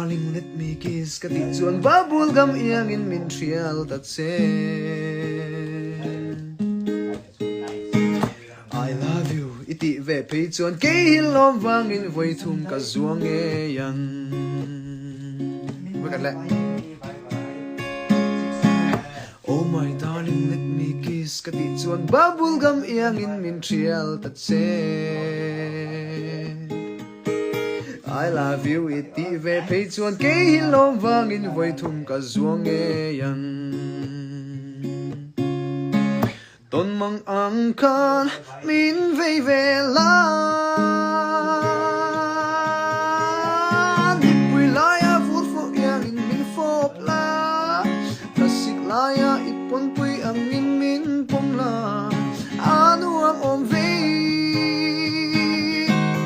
darling, let me kiss ka ti chuan bubble gum iang in min trial tat se. I love you iti ve pe chuan ke hil lom wang in voi thum ka zuang e yang. Với cả lại. Oh my darling, let me kiss ka ti chuan bubble gum iang in min trial tat se. I love you iti ve pe chuan ke hil lom wang in voi thum ka zuang e yang. Ton mang ang kan min ve ve la